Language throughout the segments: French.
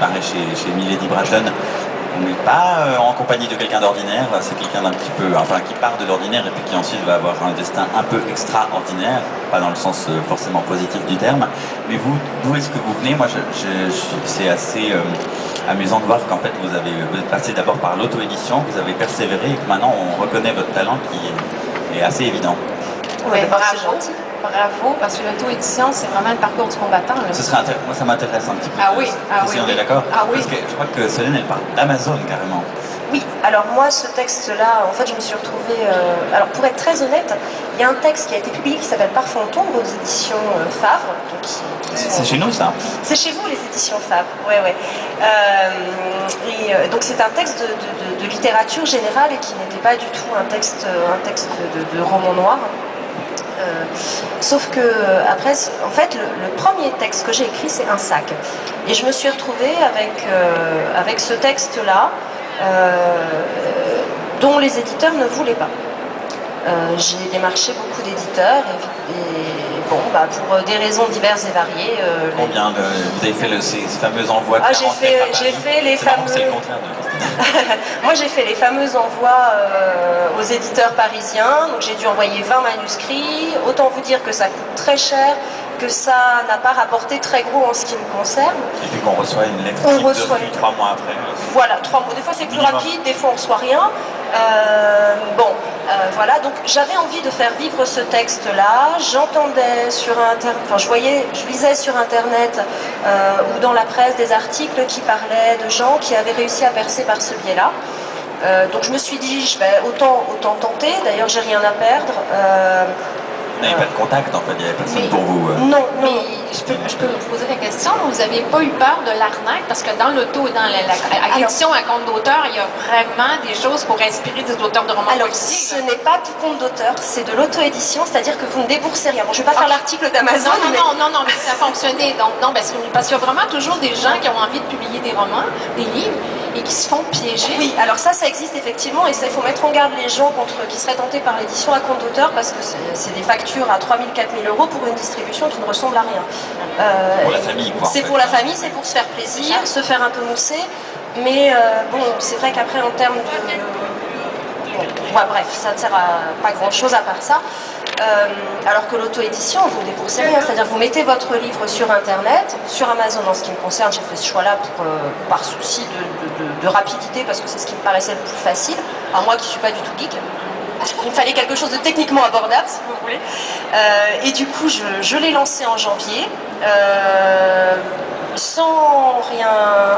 paraît chez Milady Bradlon. On n'est pas en compagnie de quelqu'un d'ordinaire, c'est quelqu'un d'un petit peu, enfin qui part de l'ordinaire et puis qui ensuite va avoir un destin un peu extraordinaire, pas dans le sens forcément positif du terme. Mais vous, d'où est-ce que vous venez? Moi, c'est assez amusant de voir qu'en fait vous êtes passé d'abord par l'auto-édition, vous avez persévéré et que maintenant on reconnaît votre talent qui est assez évident. Oui, bravo. Bravo, parce que l'auto-édition, c'est vraiment le parcours du combattant. Là. Moi, ça m'intéresse un petit peu. Ah oui, si on est d'accord. Ah oui. Parce que je crois que Solène, elle parle d'Amazon carrément. Oui, alors moi, ce texte-là, en fait, je me suis retrouvée... alors, pour être très honnête, il y a un texte qui a été publié qui s'appelle Parfum Tombe aux éditions Favre. C'est chez nous, ça? C'est chez vous, les éditions Favre, ouais. Donc, c'est un texte de littérature générale et qui n'était pas du tout un texte de roman noir. Sauf que après, en fait, le premier texte que j'ai écrit, c'est un sac. Et je me suis retrouvée avec ce texte-là, dont les éditeurs ne voulaient pas. J'ai démarché beaucoup d'éditeurs et bon, pour des raisons diverses et variées. Combien vous avez fait ces fameux envois de j'ai fait les fameux... C'est le contraire de... Moi, j'ai fait les fameux envois aux éditeurs parisiens. Donc, j'ai dû envoyer 20 manuscrits. Autant vous dire que ça coûte très cher, que ça n'a pas rapporté très gros en ce qui me concerne. Et puis qu'on reçoit une lettre type 3 mois après. Voilà, 3 mois. Des fois, c'est plus rapide, des fois, on ne reçoit rien. Voilà, donc j'avais envie de faire vivre ce texte-là. J'entendais sur Internet, enfin je lisais sur Internet ou dans la presse des articles qui parlaient de gens qui avaient réussi à percer par ce biais-là. Donc je me suis dit, autant tenter. D'ailleurs, j'ai rien à perdre. Vous n'avez pas de contact, en fait, il n'y avait personne pour vous. Non. Je peux vous poser la question, vous n'avez pas eu peur de l'arnaque? Parce que dans l'auto et dans l'édition à compte d'auteur, il y a vraiment des choses pour inspirer des auteurs de romans policiers. Ce n'est pas du compte d'auteur, c'est de l'auto-édition, c'est-à-dire que vous ne déboursez rien. Bon, je ne vais pas faire l'article d'Amazon. Non, mais ça fonctionnait. Donc, non, parce qu'il y a vraiment toujours des gens qui ont envie de publier des romans, des livres, et qui se font piéger. Oui, alors ça existe effectivement, et il faut mettre en garde les gens qui seraient tentés par l'édition à compte d'auteur, parce que c'est des factures à 3 000, 4 000 € pour une distribution qui ne ressemble à rien. Pour la famille, quoi. C'est pour la famille, c'est pour se faire plaisir, se faire un peu mousser, mais c'est vrai qu'après, en termes de... bref, ça ne sert à pas grand-chose à part ça. Alors que l'auto-édition, vous ne déboursez rien, c'est-à-dire vous mettez votre livre sur Internet, sur Amazon en ce qui me concerne, j'ai fait ce choix-là par souci de rapidité, parce que c'est ce qui me paraissait le plus facile, à moi qui ne suis pas du tout geek. Il me fallait quelque chose de techniquement abordable, si vous voulez. Et du coup, je l'ai lancé en janvier, sans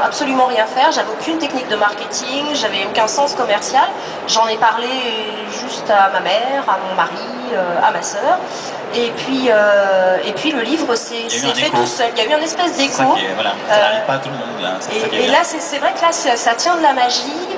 absolument rien faire. J'avais aucune technique de marketing, j'avais aucun sens commercial. J'en ai parlé juste à ma mère, à mon mari, à ma sœur. Et puis le livre s'est fait tout seul. Il y a eu une espèce d'écho. Voilà. Ça n'arrive pas à tout le monde. Là. Et là, c'est vrai que là, ça tient de la magie.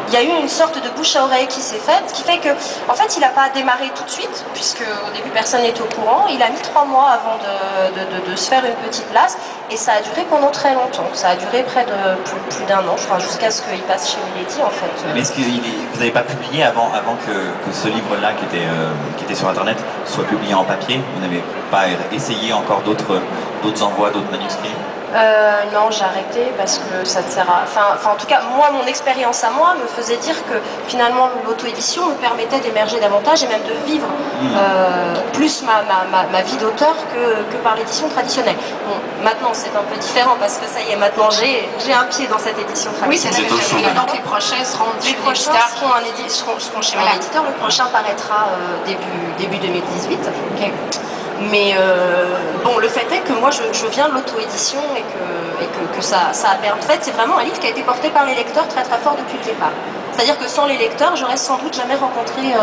Il y a eu une sorte de bouche à oreille qui s'est faite, qui fait que, en fait, il n'a pas démarré tout de suite, puisque au début personne n'est au courant. Il a mis 3 mois avant de se faire une petite place, et ça a duré pendant très longtemps. Ça a duré près de plus d'un an, enfin, jusqu'à ce qu'il passe chez Milady, en fait. Mais est-ce que vous n'avez pas publié avant que ce livre-là, qui était sur Internet, soit publié en papier? Vous n'avez pas essayé encore d'autres envois, d'autres manuscrits? Non, j'ai arrêté parce que ça ne sert à... Enfin, en tout cas, moi, mon expérience à moi me faisait dire que finalement l'auto-édition me permettait d'émerger davantage et même de vivre plus ma vie d'auteur que par l'édition traditionnelle. Bon, maintenant c'est un peu différent parce que ça y est, maintenant j'ai un pied dans cette édition traditionnelle. Oui, c'est ce que je veux. Donc les prochains seront seront chez mon éditeur. Le prochain paraîtra début 2018. Okay. Mais le fait est que moi je viens de l'auto-édition et que ça a permis. En fait, c'est vraiment un livre qui a été porté par les lecteurs très très fort depuis le départ. C'est-à-dire que sans les lecteurs, j'aurais sans doute jamais rencontré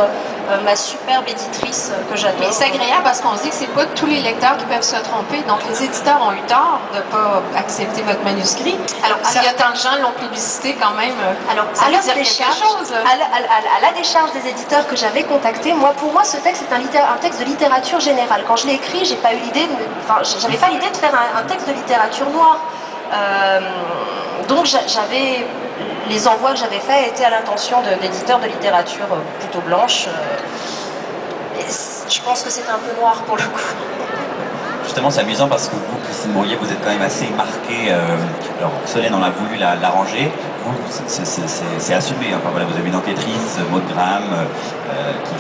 ma superbe éditrice que j'adore. Mais c'est agréable parce qu'on se dit que c'est pas tous les lecteurs qui peuvent se tromper. Donc les éditeurs ont eu tort de ne pas accepter votre manuscrit. Alors s'il y a tant de gens l'ont publicité quand même, ça veut dire quelque chose. À la décharge des éditeurs que j'avais contactés, pour moi ce texte est un texte de littérature générale. Quand je l'ai écrit, j'avais pas l'idée de faire un texte de littérature noire. Donc les envois que j'avais faits étaient à l'intention d'éditeurs de littérature plutôt blanche. Je pense que c'est un peu noir pour le coup. justement, c'est amusant parce que vous, Christine Bourrier, vous êtes quand même assez marquée. Alors, Solène, on a voulu l'arranger. Vous, c'est assumé. Enfin, voilà, vous avez une enquêtrice, Maud Graham, qui